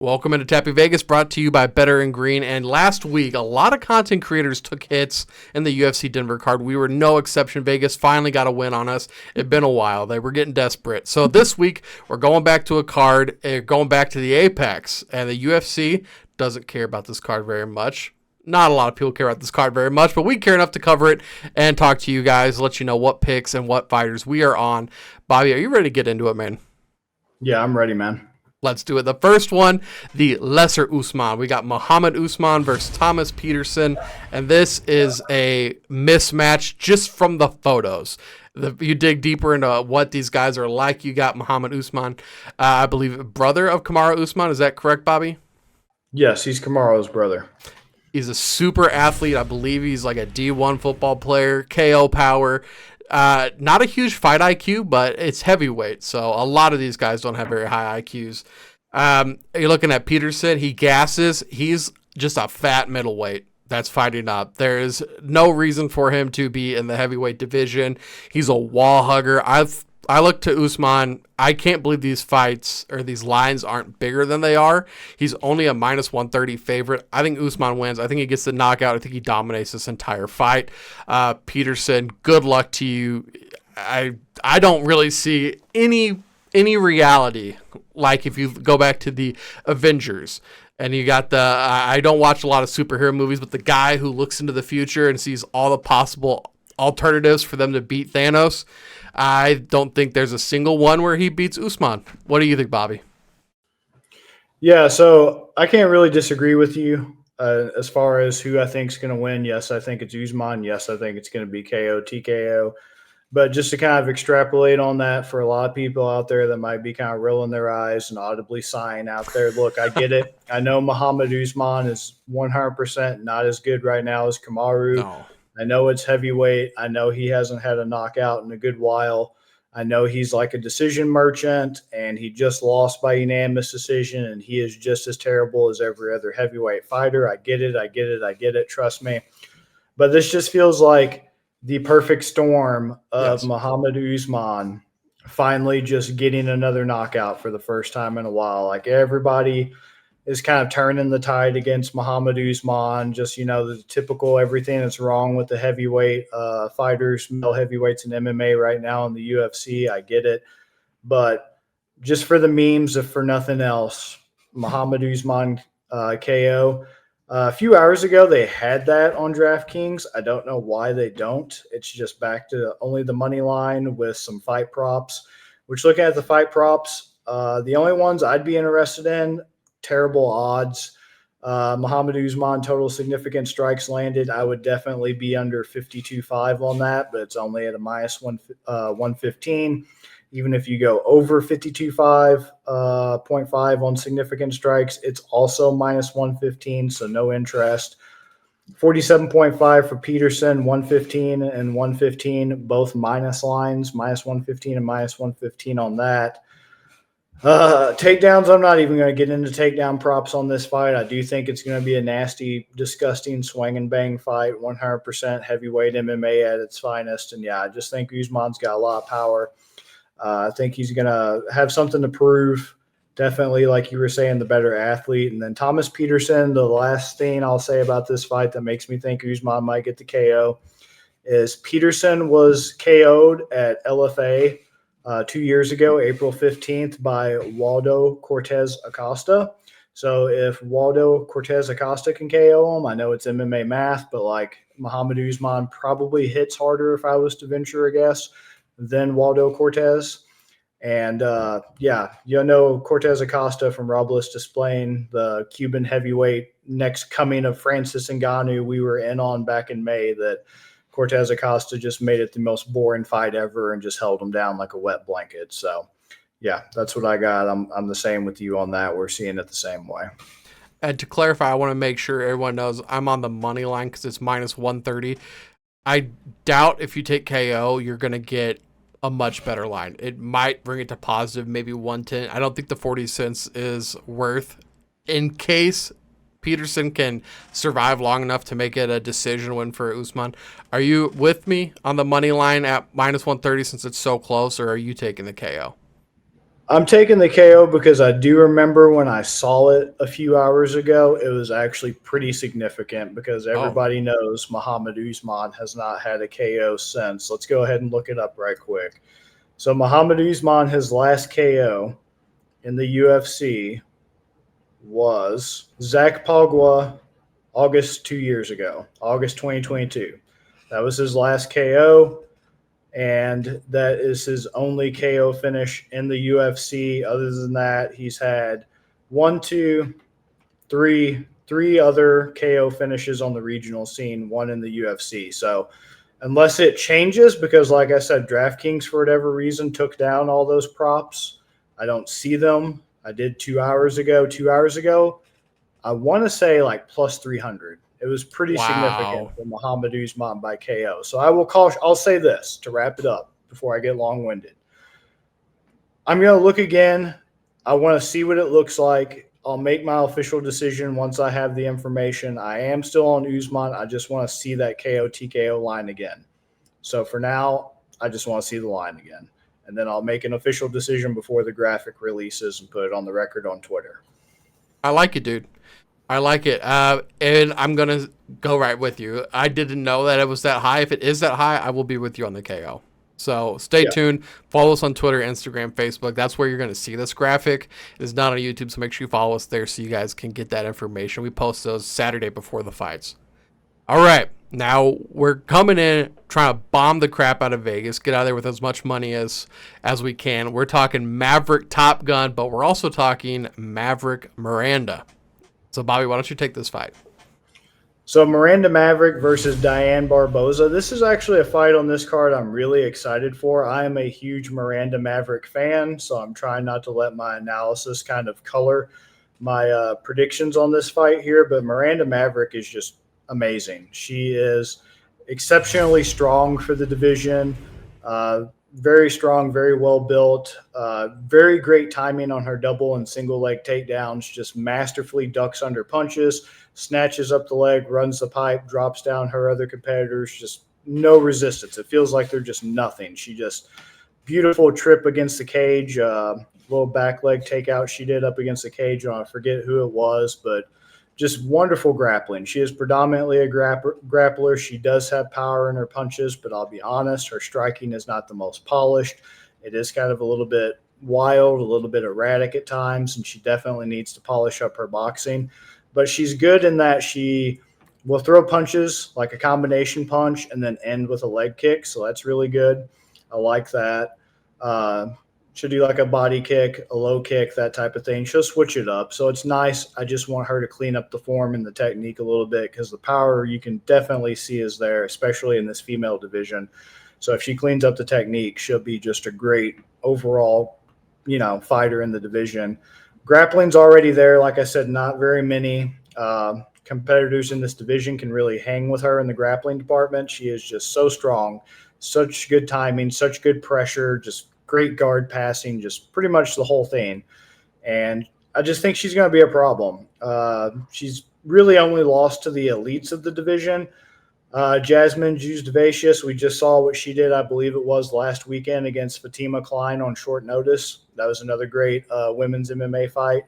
Welcome into Tappy Vegas, brought to you by Better and Green. And last week, a lot of content creators took hits in the UFC Denver card. We were no exception. Vegas finally got a win on us. It'd been a while. They were getting desperate. So this week, we're going back to a card, going back to the Apex. And the UFC doesn't care about this card very much. Not a lot of people care about this card very much, but we care enough to cover it and talk to you guys, let you know what picks and what fighters we are on. Bobby, are you ready to get into it, man? Yeah, I'm ready, man. Let's do it. The first one, the lesser Usman. We got Mohammed Usman versus Thomas Petersen, and this is a mismatch just from the photos. You dig deeper into what these guys are like. You got Mohammed Usman, I believe, brother of Kamaru Usman. Is that correct, Bobby? Yes, he's Kamaru's brother. He's a super athlete. I believe he's like a D1 football player, KO power. Not a huge fight IQ, but it's heavyweight, so a lot of these guys don't have very high IQs. You're looking at Petersen. He gasses. He's just a fat middleweight that's fighting up. There is no reason for him to be in the heavyweight division. He's a wall hugger. I look to Usman. I can't believe these fights or these lines aren't bigger than they are. He's only a minus 130 favorite. I think Usman wins. I think he gets the knockout. I think he dominates this entire fight. Petersen, good luck to you. I don't really see any reality. Like if you go back to the Avengers and you got I don't watch a lot of superhero movies, but the guy who looks into the future and sees all the possible alternatives for them to beat Thanos, I don't think there's a single one where he beats Usman. What do you think, Bobby? Yeah, so I can't really disagree with you as far as who I think is going to win. Yes, I think it's Usman. Yes, I think it's going to be KO, TKO. But just to kind of extrapolate on that for a lot of people out there that might be kind of rolling their eyes and audibly sighing out there, look, I get it. I know Mohammed Usman is 100% not as good right now as Kamaru. No. I know it's heavyweight. I know he hasn't had a knockout in a good while. I know he's like a decision merchant, and he just lost by unanimous decision, and he is just as terrible as every other heavyweight fighter. I get it. Trust me. But this just feels like the perfect storm of Mohammed Usman finally just getting another knockout for the first time in a while. Like everybody is kind of turning the tide against Mohammed Usman, just, the typical everything that's wrong with the heavyweight fighters, male heavyweights in MMA right now in the UFC. I get it. But just for the memes, if for nothing else, Mohammed Usman KO. A few hours ago, they had that on DraftKings. I don't know why they don't. It's just back to only the money line with some fight props, which looking at the fight props, the only ones I'd be interested in, terrible odds. Mohammed Usman, total significant strikes landed. I would definitely be under 52.5 on that, but it's only at a minus 115. Even if you go over 52.5 on significant strikes, it's also minus 115, so no interest. 47.5 for Petersen, 115 and 115, both minus lines, minus 115 and minus 115 on that. Takedowns, I'm not even going to get into takedown props on this fight. I do think it's going to be a nasty, disgusting swing and bang fight, 100% heavyweight MMA at its finest. And yeah, I just think Usman's got a lot of power. I think he's going to have something to prove. Definitely, like you were saying, the better athlete. And then Thomas Petersen, the last thing I'll say about this fight that makes me think Usman might get the KO is Petersen was KO'd at LFA 2 years ago, April 15th, by Waldo Cortez Acosta. So if Waldo Cortez Acosta can KO him, I know it's MMA math, but like Mohammed Usman probably hits harder, if I was to venture a guess, than Waldo Cortez. And Cortez Acosta from Robles displaying the Cuban heavyweight next coming of Francis Ngannou we were in on back in May, that Cortez Acosta just made it the most boring fight ever and just held him down like a wet blanket. So, yeah, that's what I got. I'm the same with you on that. We're seeing it the same way. And to clarify, I want to make sure everyone knows I'm on the money line because it's minus 130. I doubt if you take KO, you're going to get a much better line. It might bring it to positive, maybe 110. I don't think the 40 cents is worth in case Petersen can survive long enough to make it a decision win for Usman. Are you with me on the money line at minus 130 since it's so close, or are you taking the KO? I'm taking the KO because I do remember when I saw it a few hours ago, it was actually pretty significant because Oh, everybody knows Mohammed Usman has not had a KO since. Let's go ahead and look it up right quick. So Mohammed Usman, his last KO in the UFC was Zach Pogwa August 2 years ago, August 2022. That was his last KO, and that is his only KO finish in the UFC. Other than that, he's had one, two, three other KO finishes on the regional scene, one in the UFC. So unless it changes, because like I said, DraftKings for whatever reason took down all those props. I don't see them. I did 2 hours ago. 2 hours ago, I want to say like plus 300. It was pretty significant wow. for Muhammad Usman by KO. So I will call. I'll say this to wrap it up before I get long winded. I'm going to look again. I want to see what it looks like. I'll make my official decision once I have the information. I am still on Usman. I just want to see that KO TKO line again. So for now, I just want to see the line again. And then I'll make an official decision before the graphic releases and put it on the record on Twitter. I like it, dude. I like it. And I'm going to go right with you. I didn't know that it was that high. If it is that high, I will be with you on the KO. So stay Yeah. tuned. Follow us on Twitter, Instagram, Facebook. That's where you're going to see this graphic. It's not on YouTube, so make sure you follow us there so you guys can get that information. We post those Saturday before the fights. All right. Now we're coming in trying to bomb the crap out of Vegas, get out of there with as much money as we can. We're talking Maverick Top Gun, but we're also talking Maverick Miranda. So Bobby, why don't you take this fight? So Miranda Maverick versus Diane Barbosa. This is actually a fight on this card I'm really excited for. I am a huge Miranda Maverick fan, so I'm trying not to let my analysis kind of color my predictions on this fight here. But Miranda Maverick is just amazing. She is exceptionally strong for the division. Very strong, very well built, very great timing on her double and single leg takedowns, just masterfully ducks under punches, snatches up the leg, runs the pipe, drops down her other competitors, just no resistance. It feels like they're just nothing. She just beautiful trip against the cage, little back leg takeout she did up against the cage. I forget who it was, but just wonderful grappling. She is predominantly a grappler. She does have power in her punches, but I'll be honest, her striking is not the most polished. It is kind of a little bit wild, a little bit erratic at times, and she definitely needs to polish up her boxing. But she's good in that she will throw punches like a combination punch and then end with a leg kick. So that's really good. I like that. She'll do like a body kick, a low kick, that type of thing. She'll switch it up. So it's nice. I just want her to clean up the form and the technique a little bit because the power you can definitely see is there, especially in this female division. So if she cleans up the technique, she'll be just a great overall, fighter in the division. Grappling's already there. Like I said, not very many competitors in this division can really hang with her in the grappling department. She is just so strong, such good timing, such good pressure, just great guard passing, just pretty much the whole thing. And I just think she's going to be a problem. She's really only lost to the elites of the division. Jasmine Jusdevicius, we just saw what she did, I believe it was last weekend against Fatima Klein on short notice. That was another great women's MMA fight,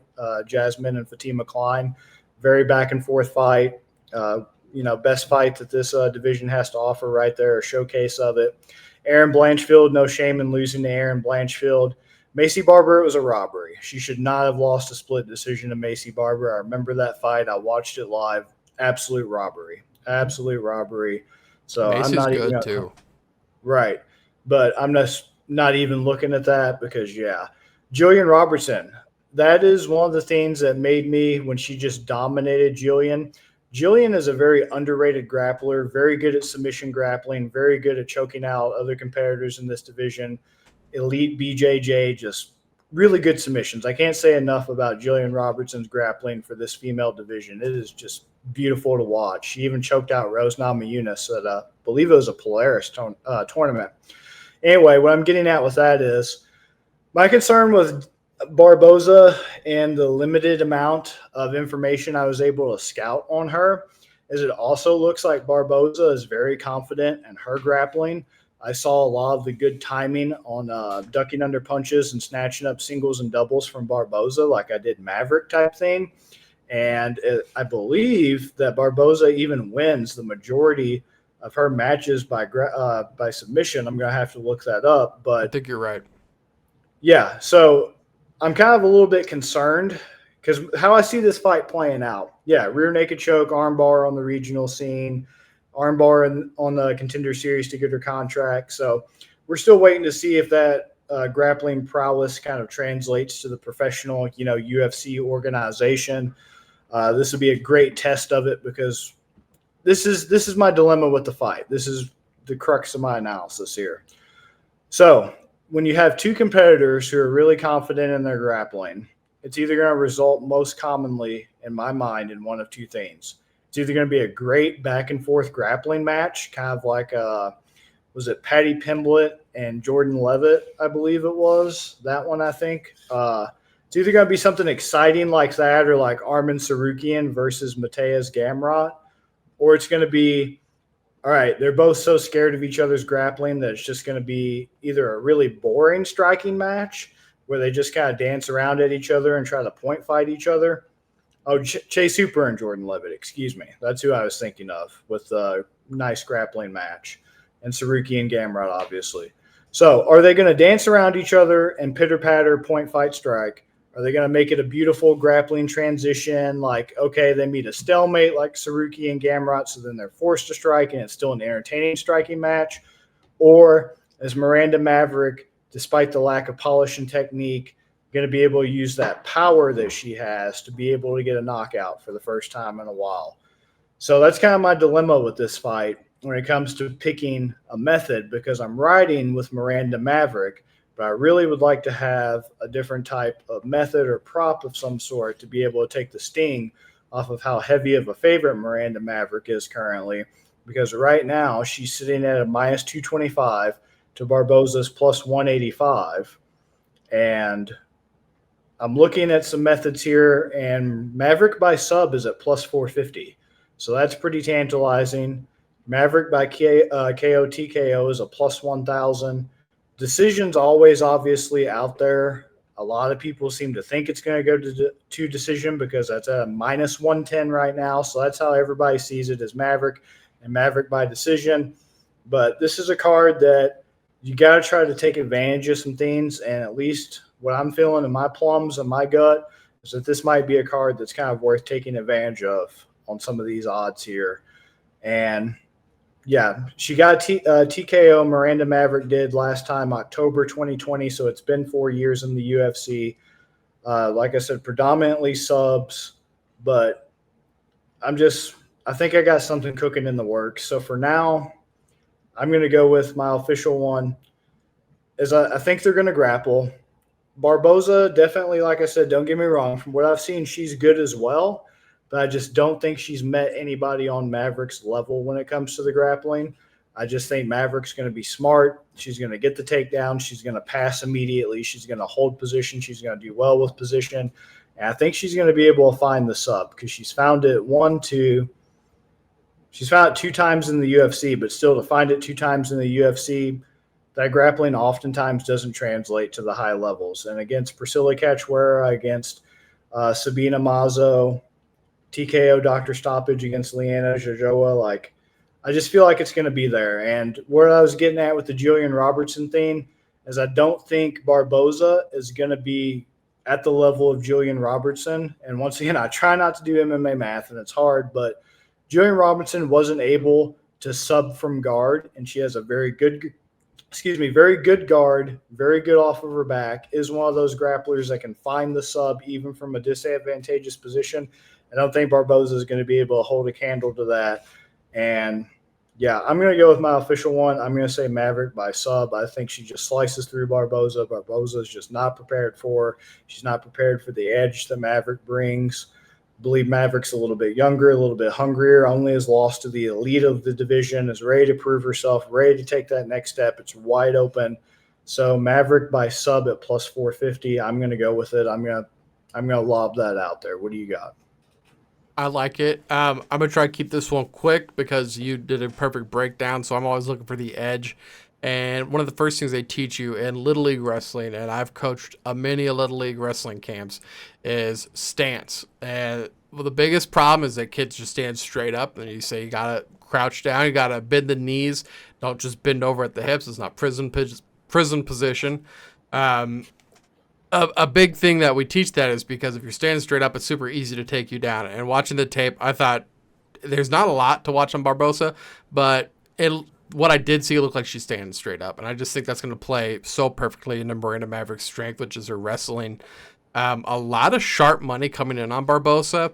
Jasmine and Fatima Klein. Very back and forth fight. Best fight that this division has to offer right there, a showcase of it. Aaron Blanchfield, no shame in losing to Aaron Blanchfield. Macy Barber, it was a robbery. She should not have lost a split decision to Macy Barber. I remember that fight. I watched it live. Absolute robbery. Absolute robbery. So I'm Macy's not good even too. right. But I'm just not even looking at that because, yeah. Jillian Robertson, that is one of the things that made me when she just dominated Jillian. Jillian is a very underrated grappler, very good at submission grappling, very good at choking out other competitors in this division. Elite BJJ, just really good submissions. I can't say enough about Jillian Robertson's grappling for this female division. It is just beautiful to watch. She even choked out Rose Namajunas at, I believe it was a Polaris tournament. Anyway, what I'm getting at with that is my concern with Barbosa and the limited amount of information I was able to scout on her is it also looks like Barbosa is very confident in her grappling. I saw a lot of the good timing on ducking under punches and snatching up singles and doubles from Barbosa, like I did Maverick type thing. And I believe that Barbosa even wins the majority of her matches by submission. I'm going to have to look that up. But I think you're right. yeah, so I'm kind of a little bit concerned because how I see this fight playing out. Yeah, rear naked choke, armbar on the regional scene, armbar on the Contender Series to get her contract. So we're still waiting to see if that grappling prowess kind of translates to the professional, UFC organization. This would be a great test of it because this is my dilemma with the fight. This is the crux of my analysis here. So when you have two competitors who are really confident in their grappling, it's either going to result most commonly, in my mind, in one of two things. It's either going to be a great back and forth grappling match, kind of like was it Patty Pimblett and Jordan Levitt, I believe it was. That one, I think. It's either going to be something exciting like that or like Armin Sarukian versus Mateus Gamrot, or it's going to be, all right, they're both so scared of each other's grappling that it's just going to be either a really boring striking match where they just kind of dance around at each other and try to point fight each other. Oh, Chase Hooper and Jordan Levitt, excuse me. That's who I was thinking of with a nice grappling match. And Saruki and Gamrot, obviously. So are they going to dance around each other and pitter-patter, point, fight, strike? Are they going to make it a beautiful grappling transition? Like, okay, they meet a stalemate like Saruki and Gamrot, so then they're forced to strike, and it's still an entertaining striking match? Or is Miranda Maverick, despite the lack of polish and technique, going to be able to use that power that she has to be able to get a knockout for the first time in a while? So that's kind of my dilemma with this fight when it comes to picking a method, because I'm riding with Miranda Maverick, but I really would like to have a different type of method or prop of some sort to be able to take the sting off of how heavy of a favorite Miranda Maverick is currently, because right now she's sitting at a minus 225 to Barbosa's plus 185. And I'm looking at some methods here, and Maverick by sub is at plus 450. So that's pretty tantalizing. Maverick by KO TKO is a plus 1,000. Decision's always obviously out there. A lot of people seem to think it's going to go to decision because that's a minus 110 right now. So that's how everybody sees it, as Maverick and Maverick by decision. But this is a card that you got to try to take advantage of some things. And at least what I'm feeling in my plums and my gut is that this might be a card that's kind of worth taking advantage of on some of these odds here. And yeah, she got TKO. Miranda Maverick did last time, October 2020. So it's been 4 years in the UFC. Like I said, predominantly subs, but I think I got something cooking in the works. So for now, I'm going to go with my official one. I think they're going to grapple. Barbosa, definitely, like I said, don't get me wrong. From what I've seen, she's good as well. But I just don't think she's met anybody on Maverick's level when it comes to the grappling. I just think Maverick's going to be smart. She's going to get the takedown. She's going to pass immediately. She's going to hold position. She's going to do well with position. And I think she's going to be able to find the sub because she's found it she's found it 2 times in the UFC, but still to find it 2 times in the UFC, that grappling oftentimes doesn't translate to the high levels. And against Priscilla Cachoeira, against Sabina Mazo, TKO doctor stoppage against Liana Jojoa, I just feel like it's going to be there. And where I was getting at with the Julian Robertson thing is I don't think Barbosa is going to be at the level of Julian Robertson. And once again, I try not to do MMA math, and it's hard, but Julian Robertson wasn't able to sub from guard, and she has a very good guard, very good off of her back, is one of those grapplers that can find the sub even from a disadvantageous position. I don't think Barbosa is going to be able to hold a candle to that. And, yeah, I'm going to go with my official one. I'm going to say Maverick by sub. I think she just slices through Barbosa. Barbosa is just not prepared for her. She's not prepared for the edge that Maverick brings. I believe Maverick's a little bit younger, a little bit hungrier, only has lost to the elite of the division, is ready to prove herself, ready to take that next step. It's wide open. So Maverick by sub at plus 450. I'm going to go with it. I'm going to lob that out there. What do you got? I like it. I'm going to try to keep this one quick because you did a perfect breakdown, so I'm always looking for the edge. And one of the first things they teach you in Little League wrestling, and I've coached many Little League wrestling camps, is stance. And well, the biggest problem is that kids just stand straight up, and you say you gotta crouch down, you gotta bend the knees, don't just bend over at the hips. It's not prison position. A big thing that we teach that is because if you're standing straight up, it's super easy to take you down. And watching the tape, I thought there's not a lot to watch on Barbosa, but what I did see looked like she's standing straight up. And I just think that's going to play so perfectly into Miranda Maverick's strength, which is her wrestling. A lot of sharp money coming in on Barbosa.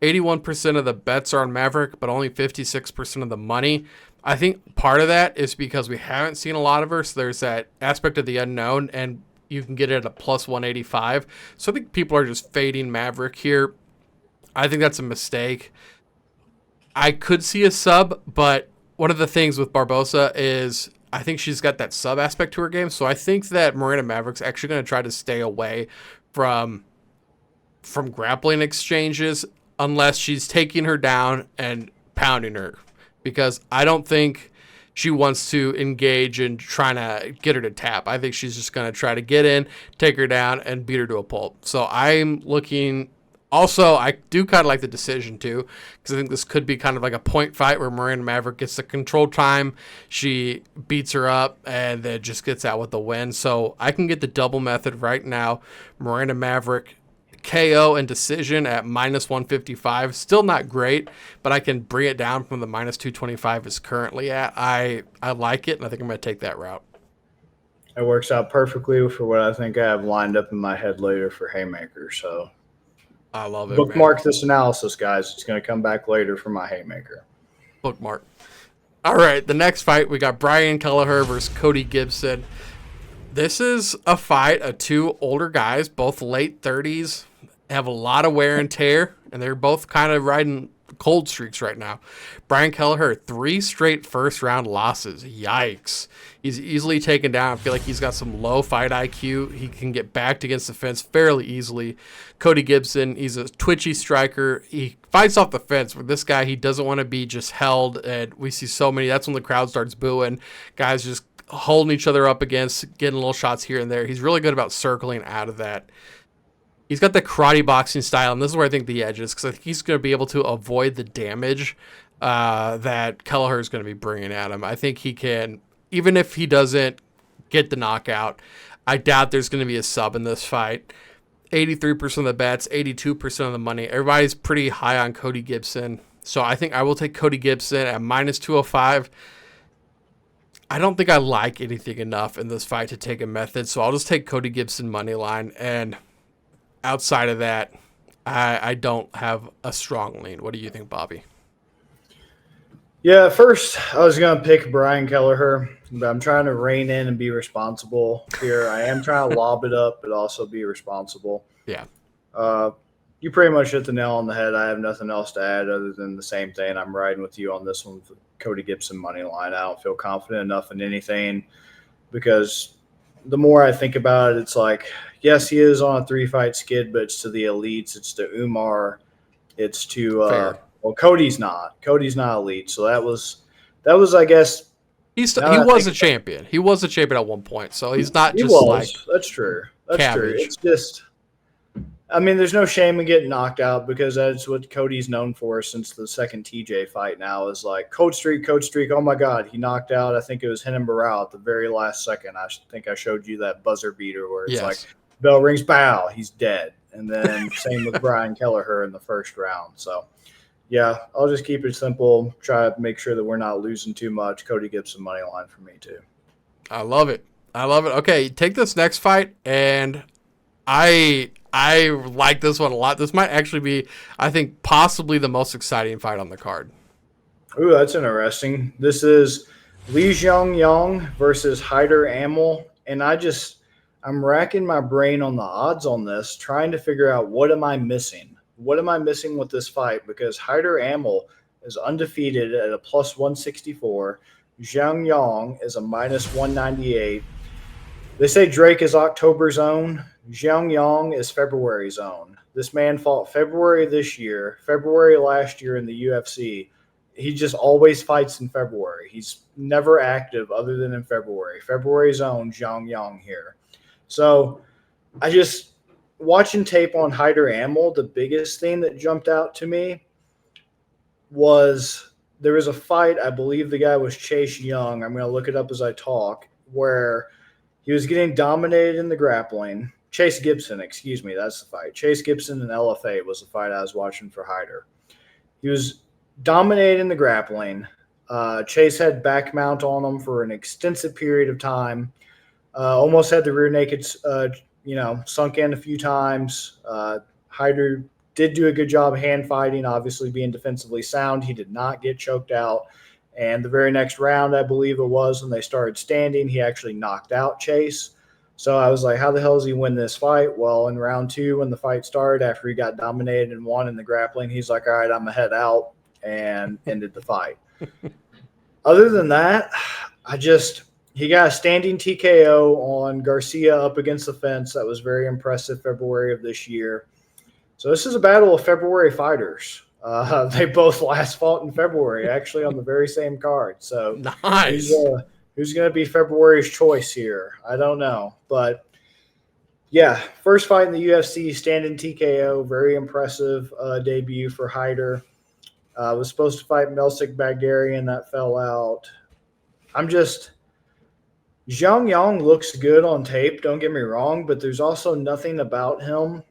81% of the bets are on Maverick, but only 56% of the money. I think part of that is because we haven't seen a lot of her, so there's that aspect of the unknown, and you can get it at a plus 185. So I think people are just fading Maverick here. I think that's a mistake. I could see a sub, but one of the things with Barbosa is I think she's got that sub aspect to her game. So I think that Miranda Maverick's actually going to try to stay away from grappling exchanges unless she's taking her down and pounding her, because I don't think she wants to engage in trying to get her to tap. I think she's just going to try to get in, take her down, and beat her to a pulp. So I'm looking. Also, I do kind of like the decision, too, because I think this could be kind of like a point fight where Miranda Maverick gets the control time, she beats her up, and then just gets out with the win. So I can get the double method right now. Miranda Maverick, KO and decision at minus 155. Still not great, but I can bring it down from the minus 225 it's currently at. I like it, and I think I'm going to take that route. It works out perfectly for what I think I have lined up in my head later for Haymaker, so I love it. Bookmark this analysis, guys. It's going to come back later for my Haymaker. Bookmark. All right, the next fight, we got Brian Kelleher versus Cody Gibson. This is a fight of two older guys, both late 30s, have a lot of wear and tear, and they're both kind of riding cold streaks right now. Brian Kelleher, 3 straight first-round losses. Yikes. He's easily taken down. I feel like he's got some low fight IQ. He can get backed against the fence fairly easily. Cody Gibson, he's a twitchy striker. He fights off the fence. With this guy, he doesn't want to be just held, and we see so many. That's when the crowd starts booing. Guys just holding each other up against, getting little shots here and there. He's really good about circling out of that. He's got the karate boxing style, and this is where I think the edge is, because I think he's going to be able to avoid the damage that Kelleher is going to be bringing at him. I think he can, even if he doesn't get the knockout, I doubt there's going to be a sub in this fight. 83% of the bets, 82% of the money. Everybody's pretty high on Cody Gibson, so I think I will take Cody Gibson at minus 205. I don't think I like anything enough in this fight to take a method, so I'll just take Cody Gibson money line, and outside of that, I don't have a strong lean. What do you think, Bobby? Yeah, at first I was going to pick Brian Kelleher, but I'm trying to rein in and be responsible here. I am trying to lob it up, but also be responsible. Yeah. You pretty much hit the nail on the head. I have nothing else to add other than the same thing. I'm riding with you on this one for Cody Gibson money line. I don't feel confident enough in anything because the more I think about it, it's like, yes, he is on a 3-fight skid, but it's to the elites. It's to Umar. It's to well, Cody's not. Cody's not elite. So that was, I guess. He was a champion. He was a champion at one point. So he's not just like. That's true. That's cabbage. true. It's just. I mean, there's no shame in getting knocked out because that's what Cody's known for since the second TJ fight now is like cold streak. Oh, my God. He knocked out, I think it was Renan Barao at the very last second. I think I showed you that buzzer beater where it's like bell rings, bow, he's dead. And then same with Brian Kelleher in the first round. So, yeah, I'll just keep it simple. Try to make sure that we're not losing too much. Cody Gibson money line for me, too. I love it. Okay, take this next fight, and I like this one a lot. This might actually be, I think, possibly the most exciting fight on the card. Ooh, that's interesting. This is Yeong versus Hyder Amil, and I'm racking my brain on the odds on this, trying to figure out what am I missing. What am I missing with this fight? Because Hyder Amil is undefeated at a plus 164. Yeong is a minus 198. They say Drake is October's own. Jeong is February's own. This man fought February this year, February last year in the UFC. he just always fights in February. He's never active other than in February. February's own Yeong here. So I just watching tape on Hyder Amil, the biggest thing that jumped out to me was there was a fight, I believe the guy was Chase Young. I'm going to look it up as I talk, where he was getting dominated in the grappling. Chase Gibson, excuse me, that's the fight. Chase Gibson and LFA was the fight I was watching for Hyder. He was dominated in the grappling. Chase had back mount on him for an extensive period of time. Almost had the rear naked, sunk in a few times. Hyder did do a good job hand fighting, obviously being defensively sound. He did not get choked out. And the very next round, I believe it was, when they started standing, he actually knocked out Chase. So I was like, how the hell does he win this fight? Well, in round 2, when the fight started, after he got dominated and won in the grappling, he's like, all right, I'm going to head out, and ended the fight. Other than that, he got a standing TKO on Garcia up against the fence. That was very impressive February of this year. So this is a battle of February fighters. They both last fought in February, actually on the very same card. So nice. Who's going to be February's choice here? I don't know. But, yeah, first fight in the UFC, standing TKO, very impressive debut for Hyder. Was supposed to fight Melsik Baghdarian. That fell out. Jeong looks good on tape, don't get me wrong, but there's also nothing about him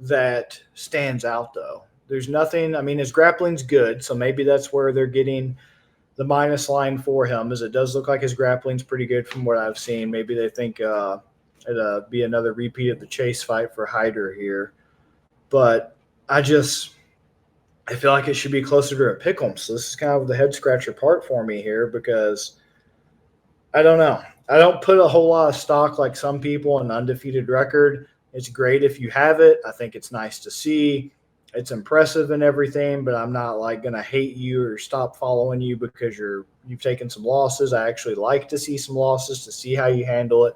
that stands out, though. There's nothing. I mean, his grappling's good, so maybe that's where they're getting the minus line for him, as it does look like his grappling's pretty good from what I've seen. Maybe they think it'll be another repeat of the Chase fight for Hyder here. But I feel like it should be closer to a pick'em. So this is kind of the head scratcher part for me here, because I don't know. I don't put a whole lot of stock like some people in an undefeated record. It's great if you have it. I think it's nice to see. It's impressive and everything, but I'm not like going to hate you or stop following you because you've taken some losses. I actually like to see some losses to see how you handle it,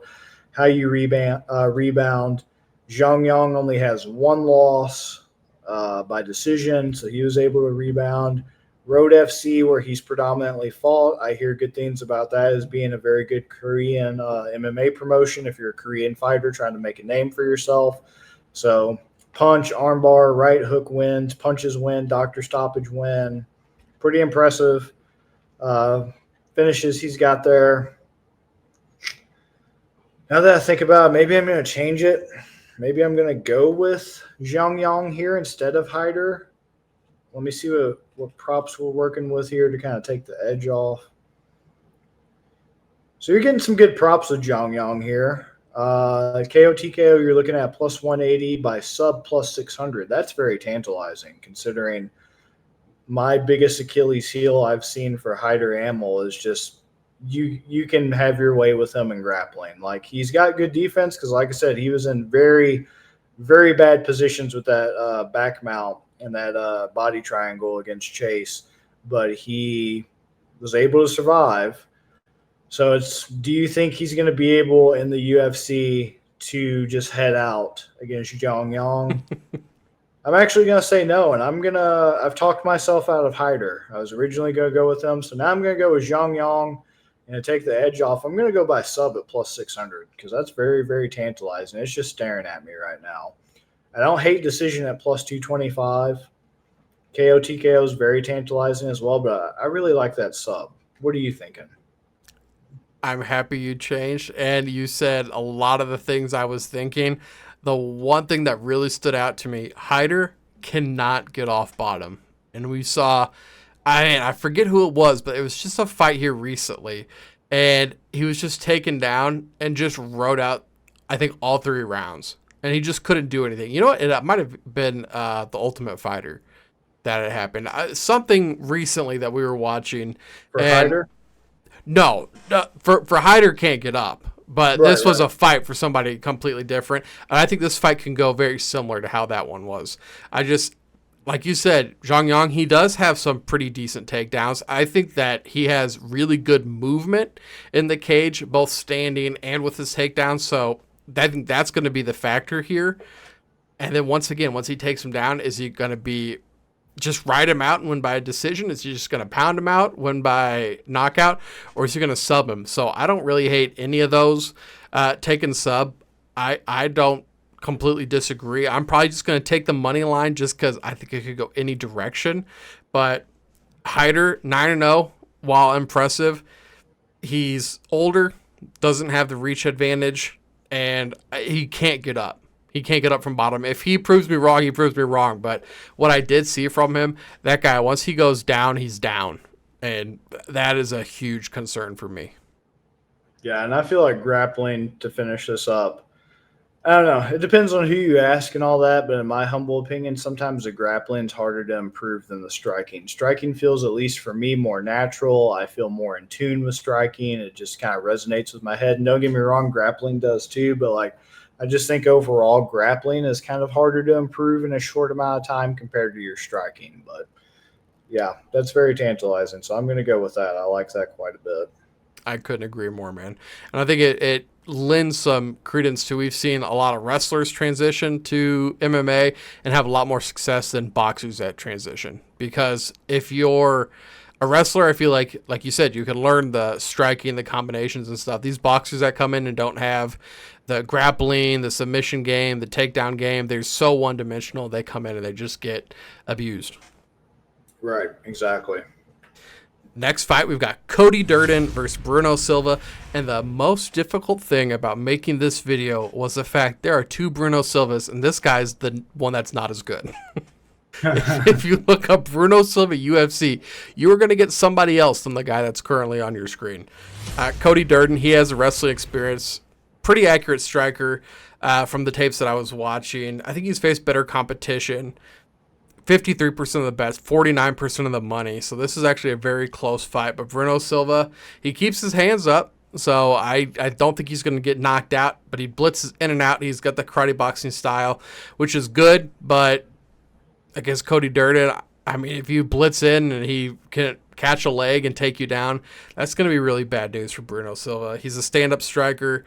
how you rebound. Jeong only has one loss by decision, so he was able to rebound. Road FC, where he's predominantly fought, I hear good things about that as being a very good Korean MMA promotion if you're a Korean fighter trying to make a name for yourself. So punch, armbar, right hook wins, punches win, doctor stoppage win. Pretty impressive finishes he's got there. Now that I think about it, maybe I'm going to change it. Maybe I'm going to go with Jeong here instead of Hyder. Let me see what props we're working with here to kind of take the edge off. So you're getting some good props with Jeong here. KO TKO, you're looking at plus 180 by sub plus 600. That's very tantalizing, considering my biggest Achilles heel I've seen for Hyder Amil is just you can have your way with him in grappling. Like, he's got good defense because, like I said, he was in very, very bad positions with that back mount and that body triangle against Chase, but he was able to survive. So do you think he's going to be able in the UFC to just head out against Jeong? I'm actually going to say no, and I've talked myself out of Hyder. I was originally going to go with him, so now I'm going to go with Jeong and to take the edge off. I'm going to go by sub at plus 600 because that's very, very tantalizing. It's just staring at me right now. I don't hate decision at plus 225. KO TKO is very tantalizing as well, but I really like that sub. What are you thinking? I'm happy you changed, and you said a lot of the things I was thinking. The one thing that really stood out to me, Hyder cannot get off bottom. And we saw, I forget who it was, but it was just a fight here recently, and he was just taken down and just rode out, I think, all 3 rounds. And he just couldn't do anything. You know what? It might have been the Ultimate Fighter that had happened. Something recently that we were watching. For Hyder? No, for Hyder can't get up. But this was a fight for somebody completely different. And I think this fight can go very similar to how that one was. Like you said, Jeong, he does have some pretty decent takedowns. I think that he has really good movement in the cage, both standing and with his takedowns. So I think that's going to be the factor here. And then once he takes him down, is he going to be just ride him out and win by a decision? Is he just going to pound him out, win by knockout, or is he going to sub him? So I don't really hate any of those taking sub. I don't completely disagree. I'm probably just going to take the money line just because I think it could go any direction. But Hyder, 9-0, while impressive, he's older, doesn't have the reach advantage, and he can't get up. He can't get up from bottom. If he proves me wrong, he proves me wrong. But what I did see from him, that guy, once he goes down, he's down. And that is a huge concern for me. Yeah, and I feel like grappling, to finish this up, I don't know. It depends on who you ask and all that, but in my humble opinion, sometimes the grappling is harder to improve than the striking. Striking feels, at least for me, more natural. I feel more in tune with striking. It just kind of resonates with my head. And don't get me wrong, grappling does too, but like I just think overall grappling is kind of harder to improve in a short amount of time compared to your striking. But yeah, that's very tantalizing. So I'm going to go with that. I like that quite a bit. I couldn't agree more, man. And I think it lends some credence to, we've seen a lot of wrestlers transition to MMA and have a lot more success than boxers at transition. Because if you're a wrestler, I feel like you said, you can learn the striking, the combinations and stuff. These boxers that come in and don't have the grappling, the submission game, the takedown game, they're so one-dimensional. They come in and they just get abused. Right, exactly. Next fight, we've got Cody Durden versus Bruno Silva. And the most difficult thing about making this video was the fact there are two Bruno Silvas, and this guy's the one that's not as good. If you look up Bruno Silva UFC, you are going to get somebody else than the guy that's currently on your screen. Cody Durden, he has a wrestling experience, pretty accurate striker from the tapes that I was watching. I think he's faced better competition. 53% of the bets, 49% of the money. So this is actually a very close fight. But Bruno Silva, he keeps his hands up. So I don't think he's going to get knocked out. But he blitzes in and out. He's got the karate boxing style, which is good. But against Cody Durden, I mean, if you blitz in and he can catch a leg and take you down, that's going to be really bad news for Bruno Silva. He's a stand-up striker.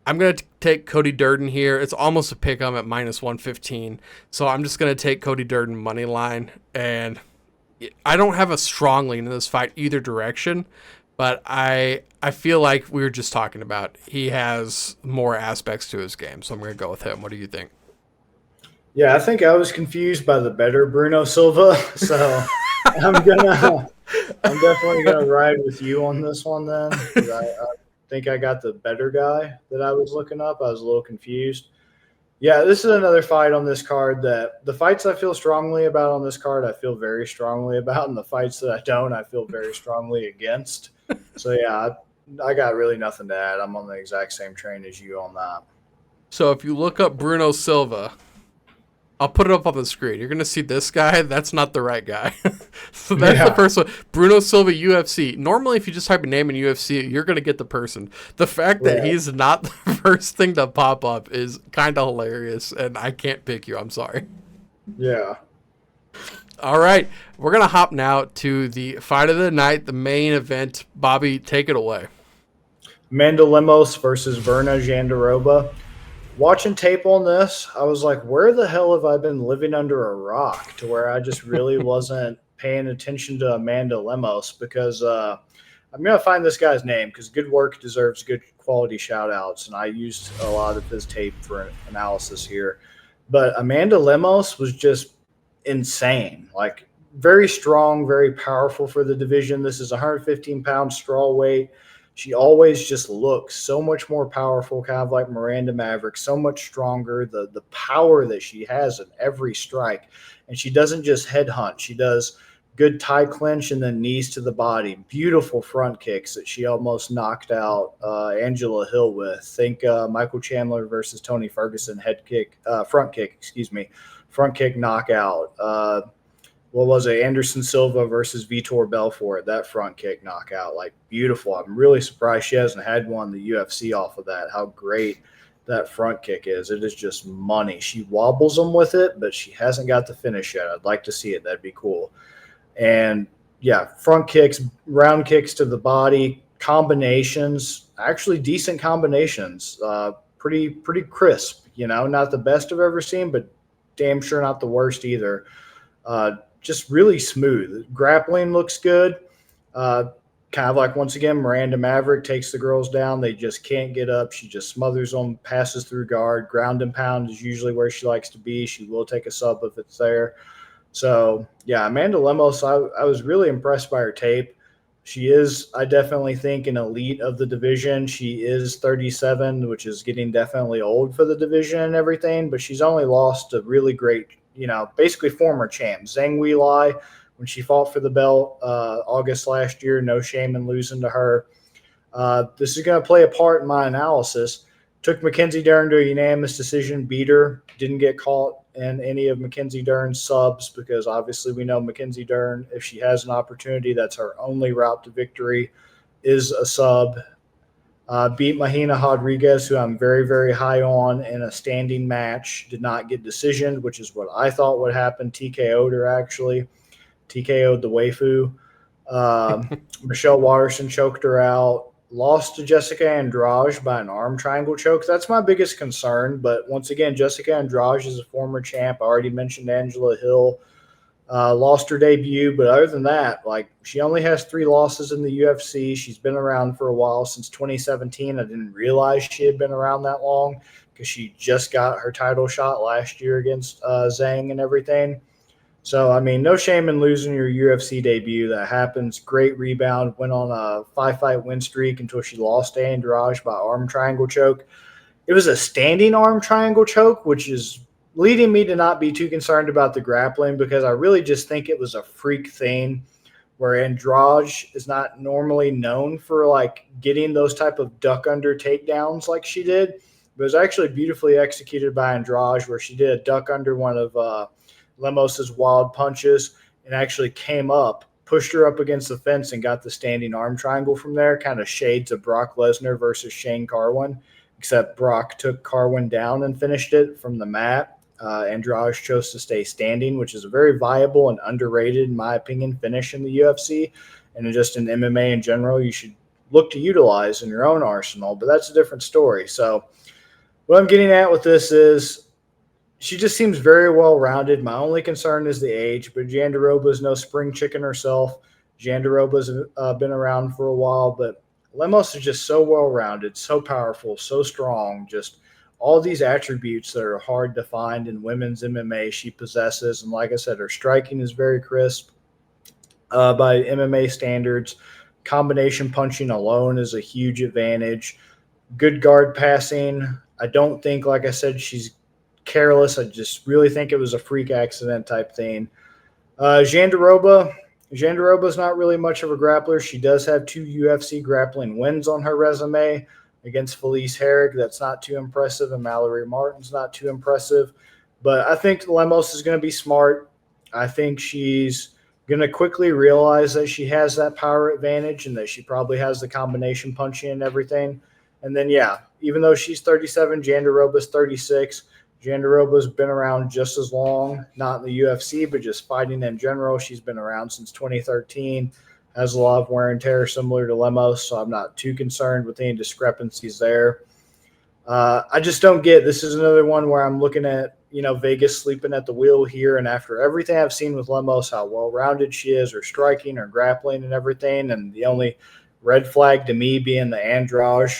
I'm going to take Cody Durden here. It's almost a pick. I'm at minus 115. So I'm just going to take Cody Durden money line. And I don't have a strong lean in this fight either direction. But I feel like we were just talking about, he has more aspects to his game. So I'm going to go with him. What do you think? Yeah, I think I was confused by the better Bruno Silva. So I'm definitely going to ride with you on this one then. I think I got the better guy that I was looking up. I was a little confused. Yeah, this is another fight on this card that the fights I feel strongly about on this card, I feel very strongly about, and the fights that I don't, I feel very strongly against. So yeah, I got really nothing to add. I'm on the exact same train as you on that. So if you look up Bruno Silva, I'll put it up on the screen. You're going to see this guy. That's not the right guy. So that's the first one. Bruno Silva, UFC. Normally, if you just type a name in UFC, you're going to get the person. The fact that he's not the first thing to pop up is kind of hilarious, and I can't pick you. I'm sorry. Yeah. All right. We're going to hop now to the fight of the night, the main event. Bobby, take it away. Amanda Lemos versus Virna Jandiroba. Watching tape on this, I was like, where the hell have I been living under a rock to where I just really wasn't paying attention to Amanda Lemos? Because I'm going to find this guy's name because good work deserves good quality shout outs. And I used a lot of his tape for analysis here. But Amanda Lemos was just insane. Like, very strong, very powerful for the division. This is 115-pound straw weight. She always just looks so much more powerful, kind of like Miranda Maverick, so much stronger, the power that she has in every strike. And she doesn't just headhunt. She does good tie clinch and then knees to the body. Beautiful front kicks that she almost knocked out Angela Hill with. Think Michael Chandler versus Tony Ferguson front kick knockout. What was it? Anderson Silva versus Vitor Belfort, that front kick knockout. Like, beautiful. I'm really surprised she hasn't had one in the UFC off of that, how great that front kick is. It is just money. She wobbles them with it, but she hasn't got the finish yet. I'd like to see it. That'd be cool. And, yeah, front kicks, round kicks to the body, combinations, actually decent combinations. Pretty crisp, not the best I've ever seen, but damn sure not the worst either. Just really smooth. Grappling looks good. Kind of like, once again, Miranda Maverick takes the girls down. They just can't get up. She just smothers them, passes through guard. Ground and pound is usually where she likes to be. She will take a sub if it's there. So, yeah, Amanda Lemos, I was really impressed by her tape. She is, I definitely think, an elite of the division. She is 37, which is getting definitely old for the division and everything, but she's only lost to really great, basically former champs. Zhang Weilai, when she fought for the belt August last year, no shame in losing to her. This is going to play a part in my analysis. Took Mackenzie Dern to a unanimous decision, beat her, didn't get caught in any of Mackenzie Dern's subs because obviously we know Mackenzie Dern, if she has an opportunity, that's her only route to victory is a sub. Beat Mahina Rodriguez, who I'm very, very high on in a standing match. Did not get decisioned, which is what I thought would happen. TKO'd her, actually. TKO'd the waifu. Michelle Watterson choked her out. Lost to Jessica Andrade by an arm triangle choke. That's my biggest concern. But once again, Jessica Andrade is a former champ. I already mentioned Angela Hill. Lost her debut, but other than that, she only has 3 losses in the UFC. She's been around for a while, since 2017. I didn't realize she had been around that long because she just got her title shot last year against Zhang and everything. So, no shame in losing your UFC debut. That happens. Great rebound. Went on a 5-fight win streak until she lost to Andrade by arm triangle choke. It was a standing arm triangle choke, which is leading me to not be too concerned about the grappling because I really just think it was a freak thing where Andrade is not normally known for getting those type of duck under takedowns like she did. But it was actually beautifully executed by Andrade where she did a duck under one of Lemos's wild punches and actually came up, pushed her up against the fence and got the standing arm triangle from there. Kind of shades of Brock Lesnar versus Shane Carwin, except Brock took Carwin down and finished it from the mat. Andrade chose to stay standing, which is a very viable and underrated, in my opinion, finish in the UFC. And just in MMA in general, you should look to utilize in your own arsenal. But that's a different story. So what I'm getting at with this is she just seems very well-rounded. My only concern is the age, but Jandiroba is no spring chicken herself. Jandiroba's been around for a while, but Lemos is just so well-rounded, so powerful, so strong, just all these attributes that are hard to find in women's MMA she possesses. And like I said, her striking is very crisp by MMA standards. Combination punching alone is a huge advantage. Good guard passing. I don't think, like I said, she's careless. I just really think it was a freak accident type thing. Jandiroba is not really much of a grappler. She does have 2 UFC grappling wins on her resume against Felice Herrig. That's not too impressive, and Mallory Martin's not too impressive. But I think Lemos is going to be smart. I think she's going to quickly realize that she has that power advantage and that she probably has the combination punching and everything. And then, even though she's 37, Jandiroba's 36. Jandiroba's been around just as long, not in the UFC, but just fighting in general. She's been around since 2013, has a lot of wear and tear similar to Lemos, so I'm not too concerned with any discrepancies there. I just don't get – this is another one where I'm looking at, Vegas sleeping at the wheel here, and after everything I've seen with Lemos, how well-rounded she is, her striking, her grappling and everything, and the only red flag to me being the Andrade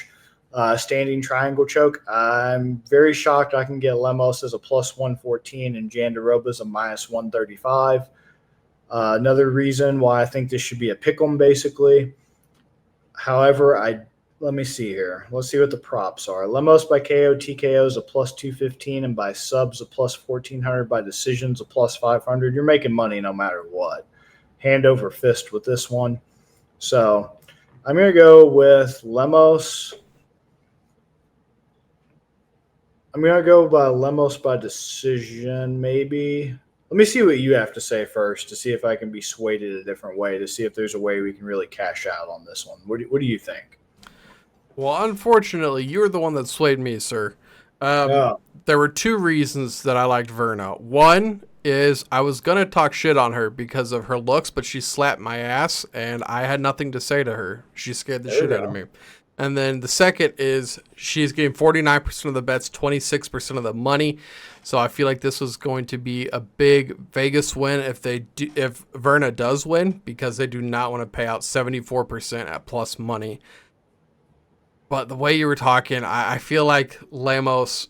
standing triangle choke. I'm very shocked I can get Lemos as a plus 114 and Jandiroba as a minus 135. Another reason why I think this should be a pick 'em, basically. However, let me see here. Let's see what the props are. Lemos by KO, TKO is a plus 215, and by subs a plus 1400, by decisions a plus 500. You're making money no matter what. Hand over fist with this one. So I'm going to go with Lemos. I'm going to go by Lemos by decision, maybe. Let me see what you have to say first to see if I can be swayed a different way, to see if there's a way we can really cash out on this one. What do you think? Well, unfortunately, you were the one that swayed me, sir. There were 2 reasons that I liked Virna. One is I was going to talk shit on her because of her looks, but she slapped my ass, and I had nothing to say to her. She scared the shit out of me. And then the second is she's getting 49% of the bets, 26% of the money. So I feel like this was going to be a big Vegas win if Virna does win, because they do not want to pay out 74% at plus money. But the way you were talking, I feel like Lemos,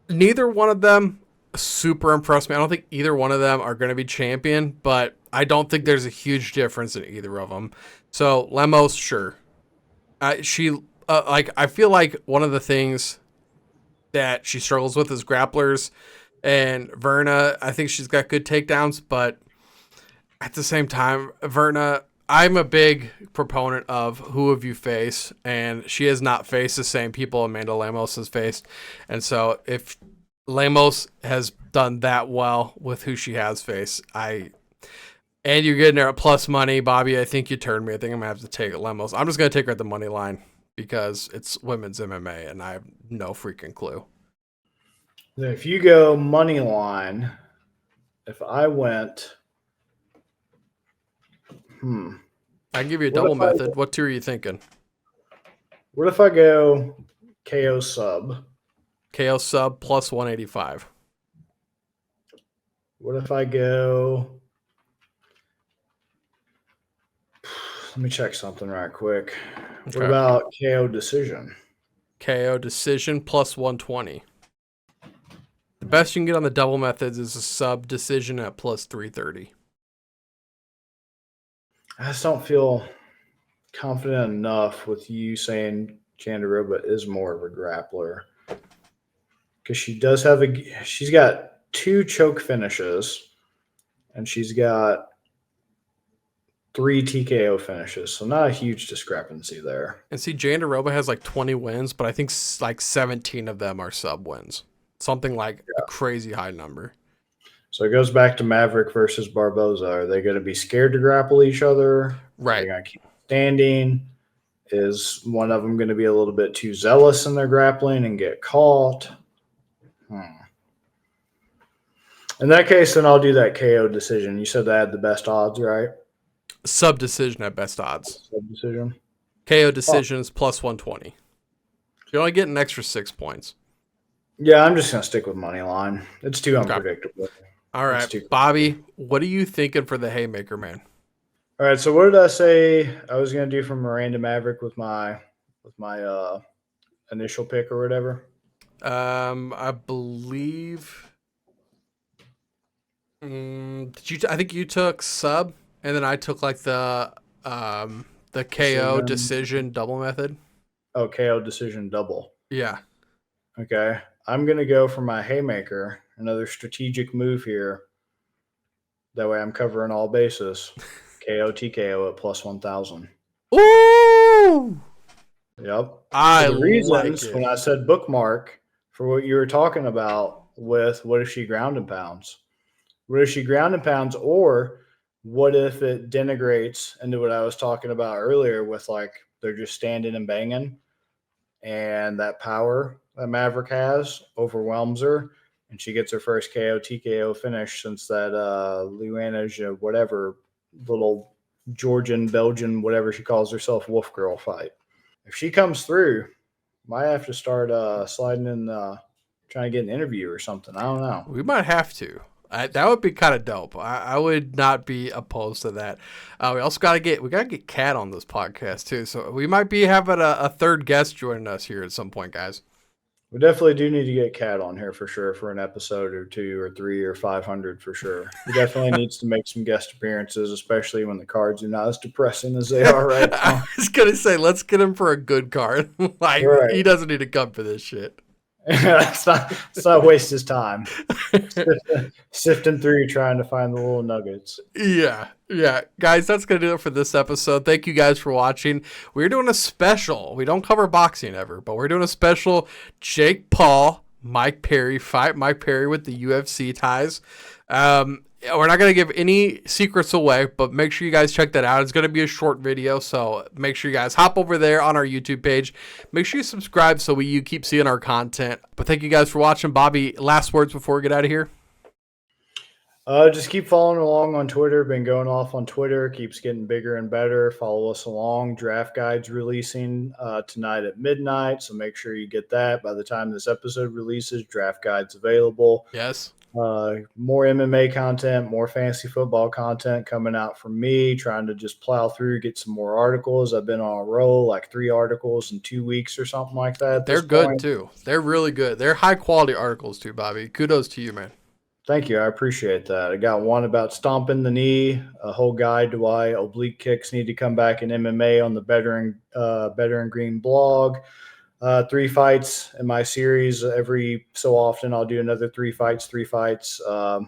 neither one of them super impressed me. I don't think either one of them are going to be champion, but I don't think there's a huge difference in either of them. So Lemos, sure. I feel like one of the things that she struggles with is grapplers, and Virna, I think she's got good takedowns, but at the same time, Virna, I'm a big proponent of who have you face, and she has not faced the same people Amanda Lemos has faced. And so if Lemos has done that well with who she has faced, and you're getting her at plus money, Bobby, I think you turned me. I think I'm going to have to take Lemos. I'm just going to take her at the money line because it's women's MMA, and I have no freaking clue. If you go money line, if I went... I can give you a double method. What two are you thinking? What if I go KO sub? KO sub plus 185. What if I go... Let me check something right quick. Okay. What about KO decision? KO decision plus 120. The best you can get on the double methods is a sub decision at plus 330. I just don't feel confident enough with you saying Jandiroba is more of a grappler, because she's got 2 choke finishes and she's got 3 TKO finishes, so not a huge discrepancy there. And see, Jandiroba has like 20 wins, but I think like 17 of them are sub wins, something like a crazy high number. So it goes back to Maverick versus Barbosa. Are they going to be scared to grapple each other? Right. Are they going to keep standing? Is one of them going to be a little bit too zealous in their grappling and get caught? In that case, then I'll do that KO decision. You said I had the best odds, right? Sub decision at best odds. Sub decision. KO decision is plus 120. You only get an extra 6 points. Yeah, I'm just going to stick with money line. It's too unpredictable. All right, Bobby, what are you thinking for the haymaker, man? All right, so what did I say I was going to do for Miranda Maverick with my initial pick or whatever? I believe I think you took sub, and then I took like the KO decision double method. Oh, KO decision double. Yeah. Okay. I'm going to go for my haymaker, another strategic move here. That way I'm covering all bases. KO TKO at plus 1,000. Ooh! Yep. The reasons like when I said bookmark for what you were talking about with what if she ground and pounds? What if she ground and pounds, or what if it denigrates into what I was talking about earlier with like they're just standing and banging, and that power that Maverick has overwhelms her, and she gets her first KO TKO finish since that Luana whatever little Georgian, Belgian, whatever she calls herself, wolf girl fight. If she comes through, might have to start sliding in, trying to get an interview or something. I don't know. We might have to. That would be kind of dope. I would not be opposed to that. We also gotta get Kat on this podcast too. So we might be having a third guest joining us here at some point, guys. We definitely do need to get Kat on here for sure for an episode or 2 or 3 or 500 for sure. He definitely needs to make some guest appearances, especially when the cards are not as depressing as they are right now. I was gonna say, let's get him for a good card. Right. He doesn't need to come for this shit. Let's not waste his time sifting through trying to find the little nuggets. Yeah, guys, that's gonna do it for this episode. Thank you guys for watching. We're doing a special. We don't cover boxing ever, but we're doing a special Jake Paul, Mike Perry fight. Mike Perry with the UFC ties. We're not going to give any secrets away, but make sure you guys check that out. It's going to be a short video, so make sure you guys hop over there on our YouTube page. Make sure you subscribe so you keep seeing our content. But thank you guys for watching. Bobby, last words before we get out of here? Just keep following along on Twitter. Been going off on Twitter. Keeps getting bigger and better. Follow us along. Draft guides releasing tonight at midnight. So make sure you get that. By the time this episode releases, draft guides available. Yes. More MMA content, more fantasy football content coming out from me. Trying to just plow through, get some more articles. I've been on a roll, like 3 articles in 2 weeks or something like that. They're good too. They're really good. They're high quality articles too, Bobby. Kudos to you, man. Thank you. I appreciate that. I got one about stomping the knee, a whole guide to why oblique kicks need to come back in MMA on the Better and Green blog. 3 fights in my series. Every so often I'll do another 3 fights. 3 fights to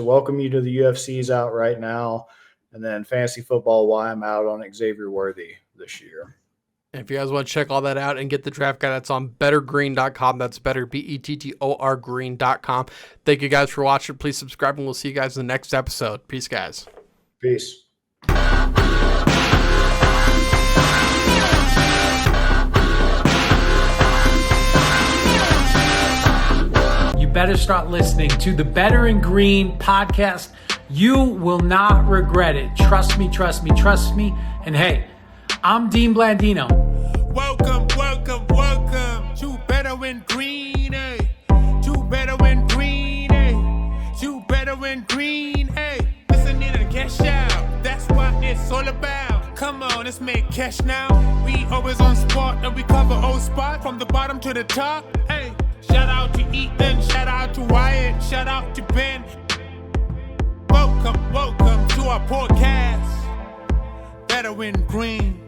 welcome you to the UFC's out right now. And then fantasy football, why I'm out on Xavier Worthy this year. And if you guys want to check all that out and get the draft guide, that's on bettergreen.com. That's better, BETTOR green.com. Thank you guys for watching. Please subscribe, and we'll see you guys in the next episode. Peace, guys. Peace. You better start listening to the Better and Green podcast. You will not regret it. Trust me, trust me, trust me. And hey, I'm Dean Blandino. Welcome, welcome, welcome to Better and Green, eh? To Better and Green, eh? To Better and Green, eh? Listen in and cash out. That's what it's all about. Come on, let's make cash now. We always on spot and we cover all spots from the bottom to the top, hey. Shout out to Ethan, shout out to Wyatt, shout out to Ben. Welcome, welcome to our podcast, Better and Green.